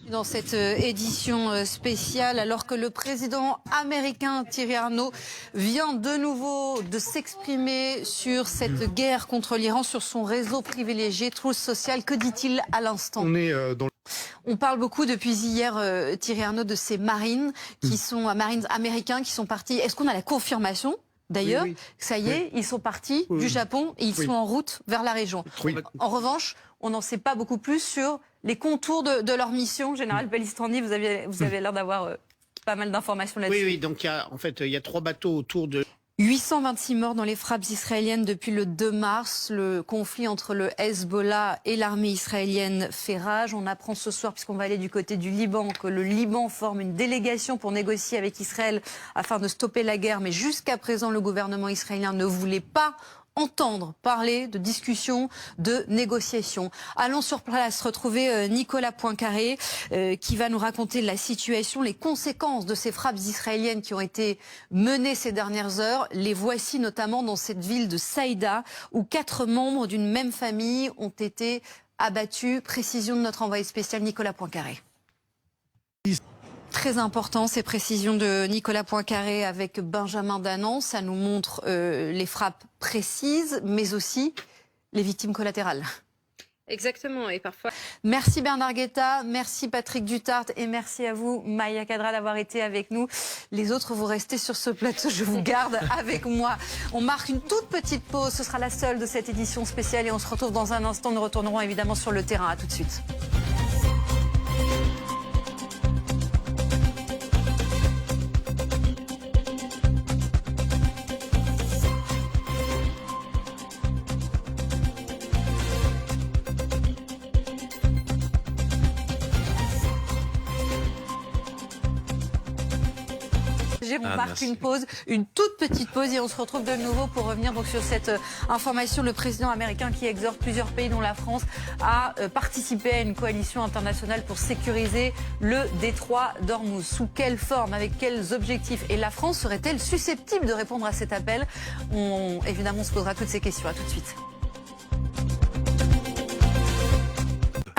Dans cette édition spéciale, alors que le président américain Thierry Arnaud vient de nouveau de s'exprimer sur cette guerre contre l'Iran sur son réseau privilégié Truth Social, que dit-il à l'instant? On parle beaucoup depuis hier, Thierry Arnaud, de ces marines qui sont marines américains qui sont partis. Est-ce qu'on a la confirmation d'ailleurs, ça y est, ils sont partis du Japon et ils sont en route vers la région. En revanche, on n'en sait pas beaucoup plus sur les contours de leur mission. Général Pellistrandi, vous avez l'air d'avoir pas mal d'informations là-dessus. Oui, donc il y a 3 bateaux autour de... 826 morts dans les frappes israéliennes depuis le 2 mars. Le conflit entre le Hezbollah et l'armée israélienne fait rage. On apprend ce soir, puisqu'on va aller du côté du Liban, que le Liban forme une délégation pour négocier avec Israël afin de stopper la guerre. Mais jusqu'à présent, le gouvernement israélien ne voulait pas entendre parler de discussions, de négociations. Allons sur place retrouver Nicolas Poincaré qui va nous raconter la situation, les conséquences de ces frappes israéliennes qui ont été menées ces dernières heures. Les voici notamment dans cette ville de Saïda où 4 membres d'une même famille ont été abattus. Précision de notre envoyé spécial Nicolas Poincaré. Très important, ces précisions de Nicolas Poincaré avec Benjamin Danan. Ça nous montre les frappes précises, mais aussi les victimes collatérales. Exactement, et parfois... Merci Bernard Guetta, merci Patrick Dutart et merci à vous Maya Kadra d'avoir été avec nous. Les autres, vous restez sur ce plateau, je vous garde avec moi. On marque une toute petite pause, ce sera la seule de cette édition spéciale et on se retrouve dans un instant. Nous retournerons évidemment sur le terrain, à tout de suite. On marque une pause, une toute petite pause et on se retrouve de nouveau pour revenir donc sur cette information. Le président américain qui exhorte plusieurs pays dont la France à participer à une coalition internationale pour sécuriser le détroit d'Ormuz. Sous quelle forme, avec quels objectifs? Et la France serait-elle susceptible de répondre à cet appel? Évidemment, on se posera toutes ces questions. À tout de suite.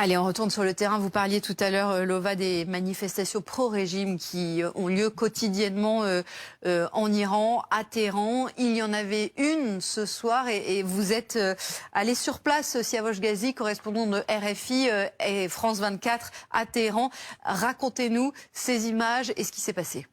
Allez, on retourne sur le terrain. Vous parliez tout à l'heure, Lova, des manifestations pro-régime qui ont lieu quotidiennement en Iran, à Téhéran. Il y en avait une ce soir et vous êtes allé sur place, Siavosh Ghazi, correspondant de RFI et France 24 à Téhéran. Racontez-nous ces images et ce qui s'est passé.